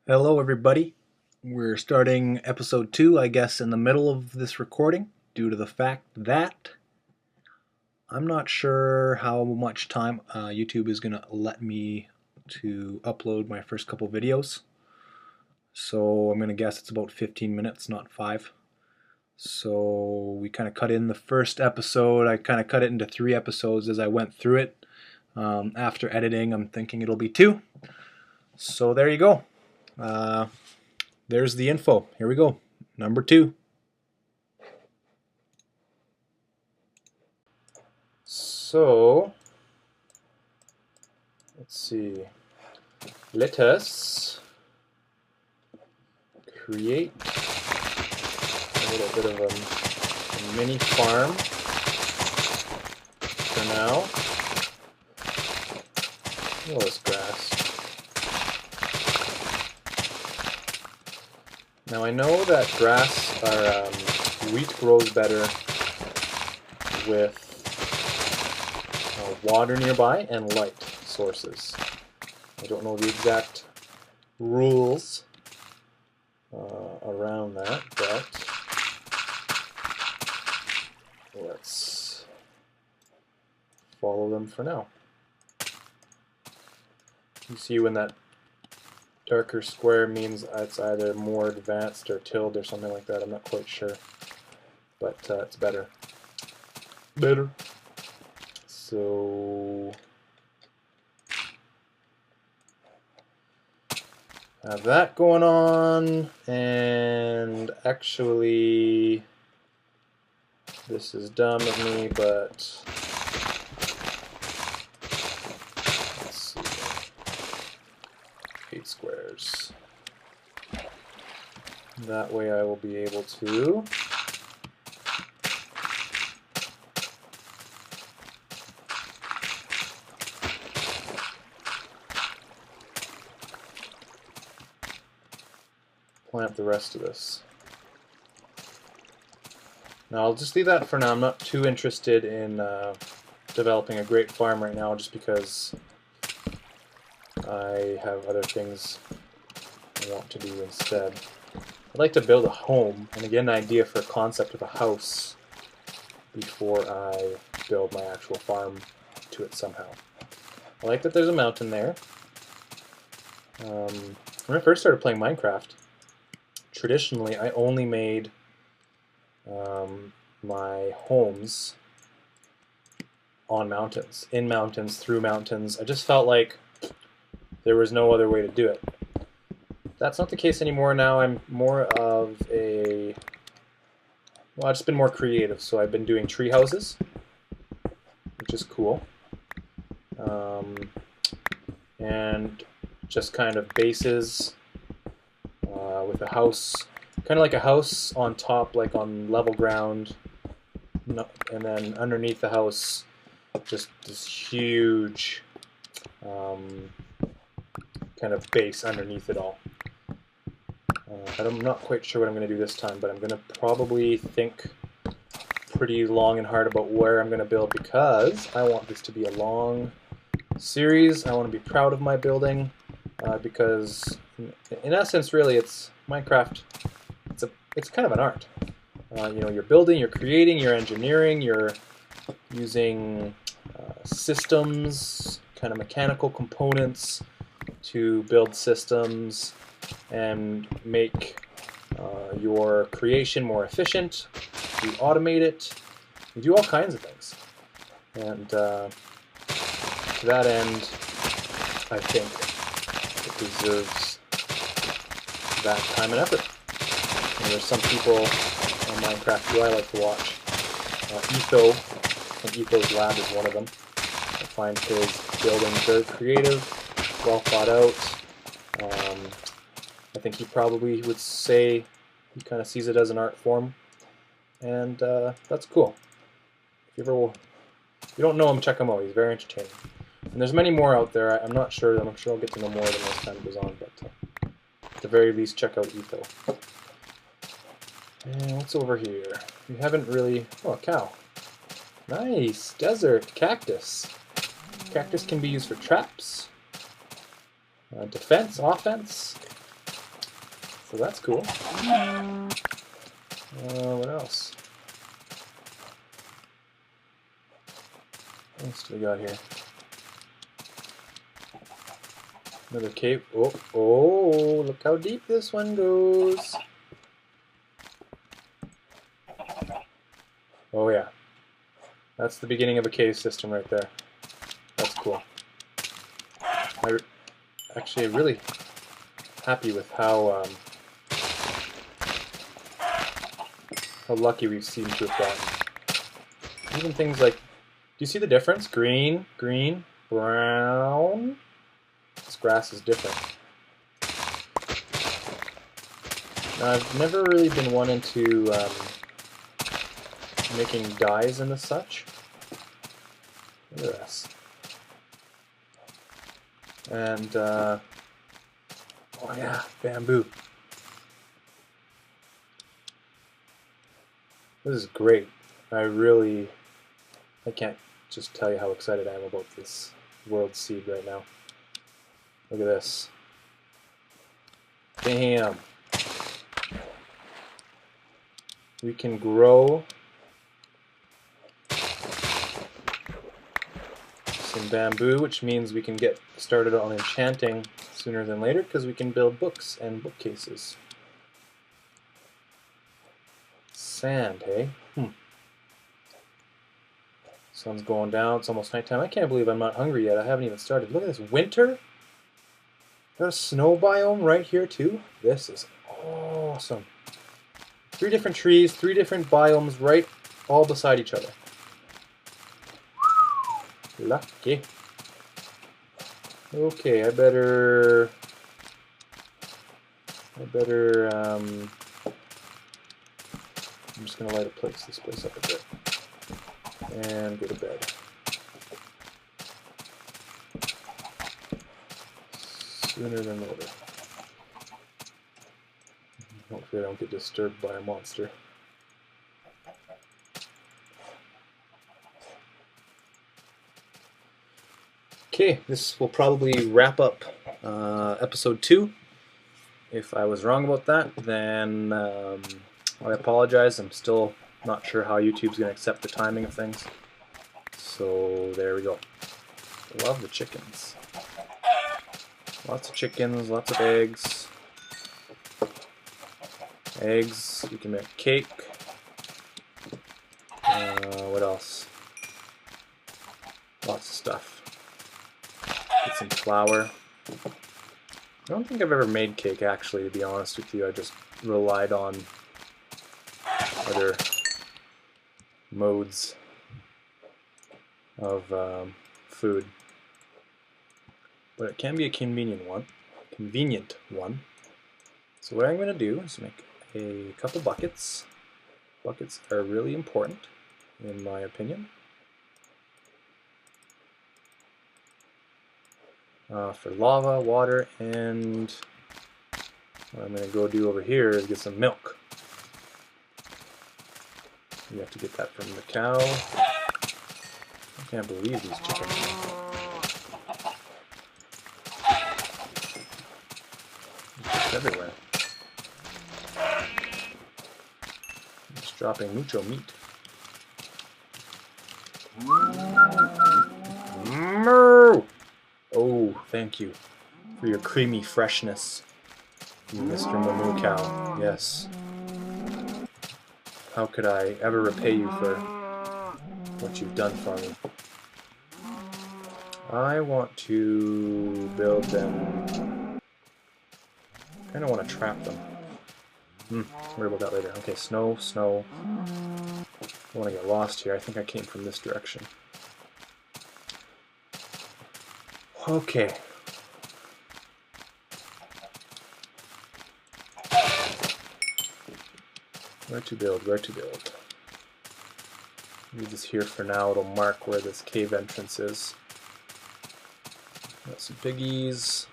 Hello, everybody. We're starting episode 2, I guess, in the middle of this recording, due to the fact that I'm not sure how much time YouTube is going to let me to upload my first couple videos. So I'm going to guess it's about 15 minutes, not 5. So we kind of cut in the first episode. I kind of cut it into 3 episodes as I went through it. After editing, I'm thinking it'll be 2. So there you go. There's the info. Here we go. Number 2. So, let's see. Let us create a little bit of a mini farm for now. Look at this grass. Now I know that grass or wheat grows better with water nearby and light sources. I don't know the exact rules around that, but let's follow them for now. You see when that darker square means it's either more advanced or tilled or something like that. I'm not quite sure, but it's better. So have that going on, and actually this is dumb of me, but let's see. 8 squares. That way I will be able to plant the rest of this. Now I'll just leave that for now. I'm not too interested in developing a great farm right now, just because I have other things I want to do instead. I'd like to build a home and get an idea for a concept of a house before I build my actual farm to it somehow. I like that there's a mountain there. When I first started playing Minecraft, traditionally I only made my homes on mountains, in mountains, through mountains. I just felt like there was no other way to do it. That's not the case anymore now. I'm more of a... well, I've just been more creative, so I've been doing tree houses, which is cool. And just kind of bases with a house, kind of like a house on top, like on level ground, and then underneath the house, just this huge kind of base underneath it all. I'm not quite sure what I'm going to do this time, but I'm going to probably think pretty long and hard about where I'm going to build, because I want this to be a long series. I want to be proud of my building, because in essence, really, it's Minecraft. It's kind of an art. You know, you're building, you're creating, you're engineering, you're using systems, kind of mechanical components to build systems and make your creation more efficient. You automate it. You do all kinds of things. And to that end, I think it deserves that time and effort. And there's some people on Minecraft who I like to watch. Etho, and Etho's Lab is one of them. I find his building very creative, well thought out. I think he probably would say he kind of sees it as an art form, and that's cool. If you don't know him, check him out. He's very entertaining. And there's many more out there. I'm not sure. I'm sure I'll get to know more of them as time goes on, but at the very least, check out Etho. And what's over here? We haven't really... oh, a cow. Nice! Desert cactus. Cactus can be used for traps, defense, offense. So that's cool. What else? What else do we got here? Another cave. Oh, oh, look how deep this one goes. Oh yeah. That's the beginning of a cave system right there. That's cool. I'm actually really happy with how lucky we seem to have gotten. Even things like, do you see the difference? Green, green, brown. This grass is different. Now, I've never really been one into making dyes and the such. Look at this. And, oh yeah, bamboo. This is great. I can't just tell you how excited I am about this world seed right now. Look at this. Bam! We can grow some bamboo, which means we can get started on enchanting sooner than later because we can build books and bookcases. Sand, hey? Sun's going down, it's almost nighttime. I can't believe I'm not hungry yet. I haven't even started. Look at this, winter? Got a snow biome right here too? This is awesome. 3 different trees, 3 different biomes right all beside each other. Lucky. Okay, I better I'm just gonna light this place up a bit. And go to bed. Sooner than later. Hopefully I don't get disturbed by a monster. Okay, this will probably wrap up episode 2. If I was wrong about that, then I apologize. I'm still not sure how YouTube's going to accept the timing of things. So there we go. Love the chickens. Lots of chickens, lots of eggs. Eggs, you can make cake. What else? Lots of stuff. Get some flour. I don't think I've ever made cake, actually, to be honest with you. I just relied on other modes of food. But it can be a convenient one. So what I'm going to do is make a couple buckets. Buckets are really important, in my opinion. For lava, water, and what I'm going to go do over here is get some milk. You have to get that from the cow. I can't believe these chickens. It's everywhere. Just dropping mucho meat. Moo! Oh, thank you for your creamy freshness, you Mr. Moo Cow. Yes. How could I ever repay you for what you've done for me? I want to build them. I kind of want to trap them. Worry about that later. Okay, snow, snow. I don't want to get lost here. I think I came from this direction. Okay. Where to build, where to build. Leave this here for now. It'll mark where this cave entrance is. Got some piggies.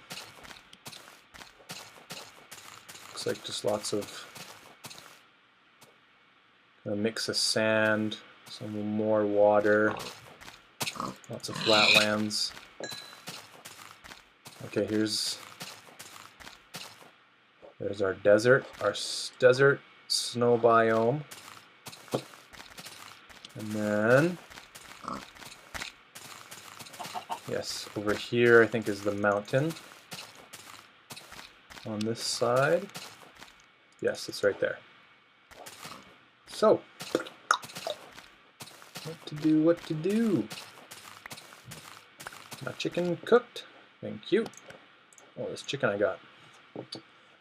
Looks like just lots of a mix of sand, some more water, lots of flatlands. There's our desert snow biome. And then, yes, over here I think is the mountain. On this side, yes, it's right there. So, what to do? My chicken cooked. Thank you. Oh, this chicken I got.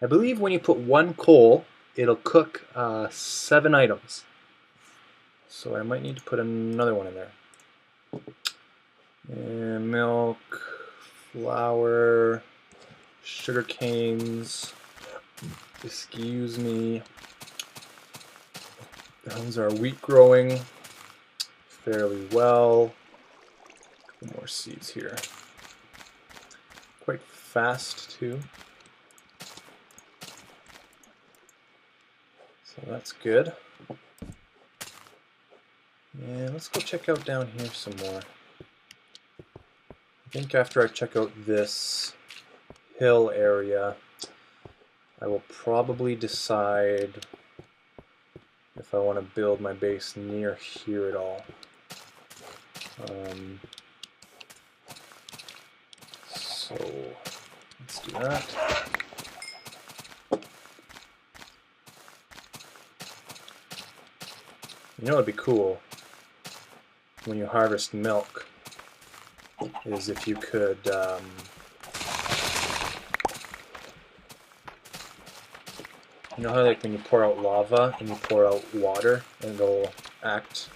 I believe when you put one coal, it'll cook 7 items. So I might need to put another one in there. And milk, flour, sugar canes. Excuse me. How's our wheat growing? Fairly well. More seeds here. Quite fast too. So that's good. And let's go check out down here some more. I think after I check out this hill area, I will probably decide if I want to build my base near here at all. So let's do that. You know what would be cool when you harvest milk is if you could you know how like when you pour out lava and you pour out water and it'll act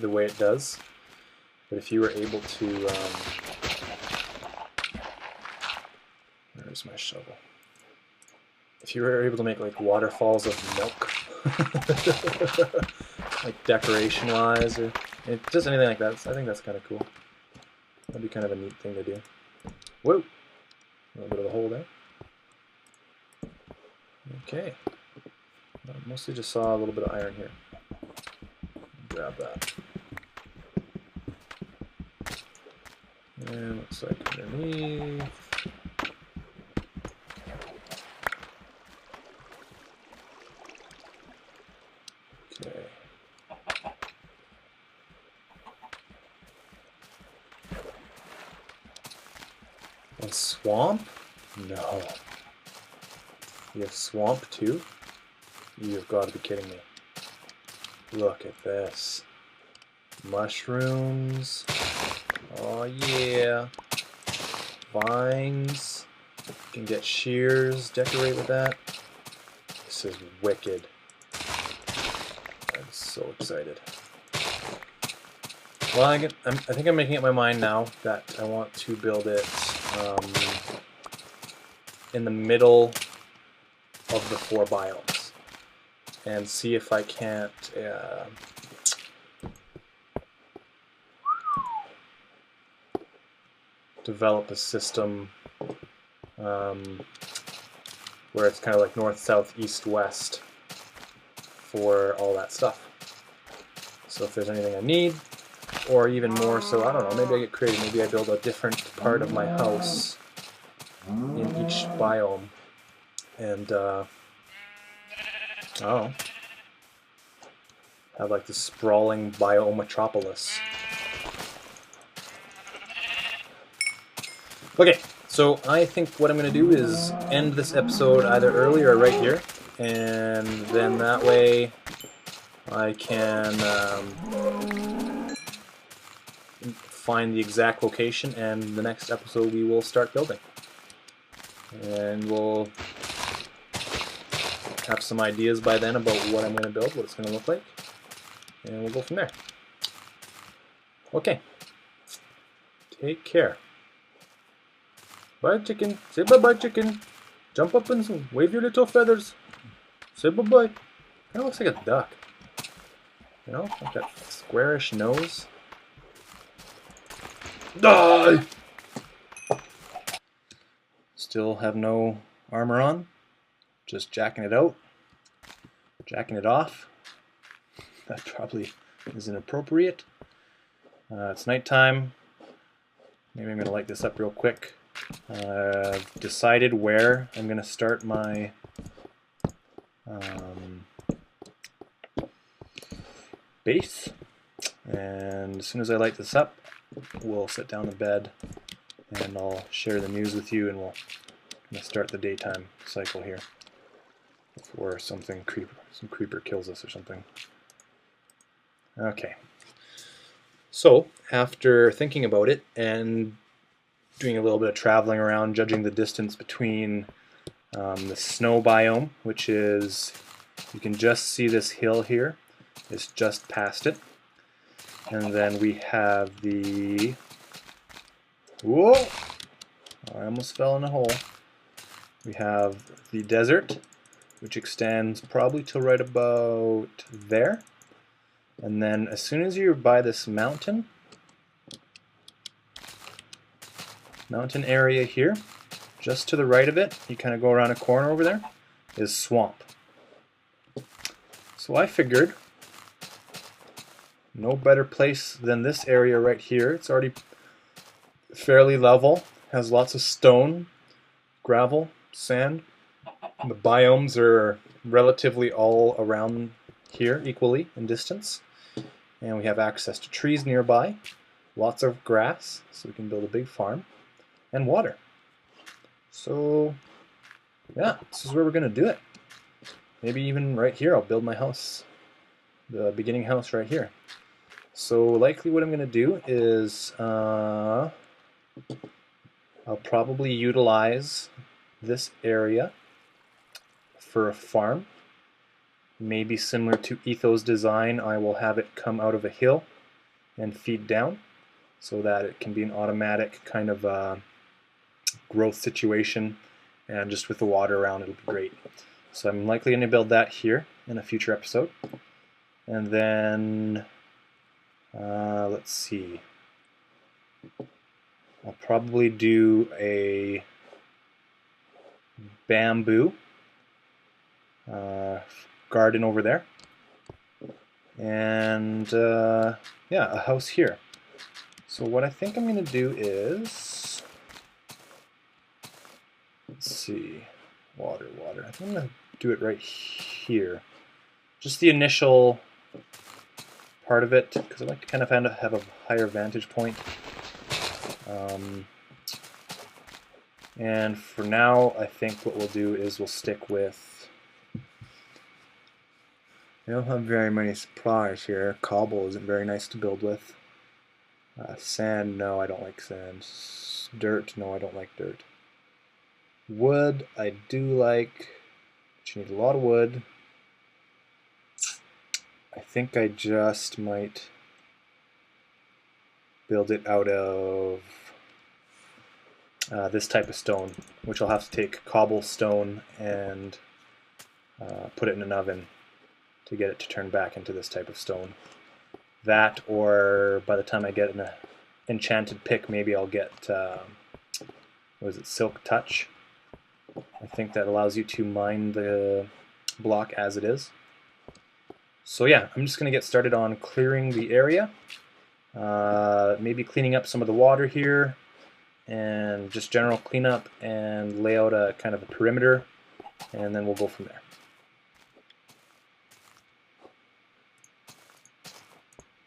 the way it does? But if you were able to where's my shovel? If you were able to make like waterfalls of milk like decoration wise or just anything like that, so I think that's kind of cool. That'd be kind of a neat thing to do. Whoa! A little bit of a hole there. Okay. I mostly just saw a little bit of iron here. Grab that. And looks like underneath. Okay. A swamp? No. You have swamp too? You've got to be kidding me. Look at this. Mushrooms. Oh yeah. Vines. You can get shears, decorate with that. This is wicked. I'm so excited. Well, I think I'm making up my mind now that I want to build it in the middle of the 4 biomes and see if I can't develop a system where it's kind of like north, south, east, west for all that stuff. So if there's anything I need, or even more so, I don't know, maybe I get creative, maybe I build a different part of my house in each biome. And have like this sprawling biometropolis. Okay, so I think what I'm going to do is end this episode either early or right here, and then that way I can find the exact location, and the next episode we will start building. And we'll have some ideas by then about what I'm going to build, what it's going to look like, and we'll go from there. Okay. Take care. Bye, chicken. Say bye-bye, chicken. Jump up and wave your little feathers. Say bye-bye. Kind of looks like a duck. You know, like that squarish nose. Die! Still have no armor on. Just jacking it out. Jacking it off. That probably is inappropriate. It's nighttime. Maybe I'm going to light this up real quick I've decided where I'm going to start my base, and as soon as I light this up, we'll sit down in bed and I'll share the news with you, and we'll start the daytime cycle here before some creeper kills us or something. Okay. So after thinking about it and doing a little bit of traveling around, judging the distance between the snow biome, which is, you can just see this hill here, it's just past it. And then we have the, whoa, I almost fell in a hole. We have the desert, which extends probably till right about there. And then as soon as you're by this mountain area here, just to the right of it, you kind of go around a corner over there, is swamp. So I figured no better place than this area right here. It's already fairly level, has lots of stone, gravel, sand. The biomes are relatively all around here equally in distance. And we have access to trees nearby, lots of grass, so we can build a big farm, and water. So yeah, this is where we're going to do it. Maybe even right here I'll build my house, the beginning house right here. So likely what I'm going to do is I'll probably utilize this area for a farm. Maybe similar to Etho's design, I will have it come out of a hill and feed down so that it can be an automatic kind of growth situation, and just with the water around it'll be great. So I'm likely going to build that here in a future episode. And then let's see, I'll probably do a bamboo garden over there, and yeah, a house here. So what I think I'm going to do is, let's see, water. I think I'm going to do it right here, just the initial part of it, because I like to kind of have a higher vantage point. And for now, I think what we'll do is we'll stick with, we don't have very many supplies here. Cobble isn't very nice to build with. Sand, no, I don't like sand. Dirt, no, I don't like dirt. Wood, I do like, but you need a lot of wood. I think I just might build it out of this type of stone, which I'll have to take cobblestone and put it in an oven to get it to turn back into this type of stone. That, or by the time I get an enchanted pick, maybe I'll get, what is it, Silk Touch. I think that allows you to mine the block as it is. So yeah, I'm just going to get started on clearing the area, maybe cleaning up some of the water here, and just general cleanup and lay out a kind of a perimeter, and then we'll go from there.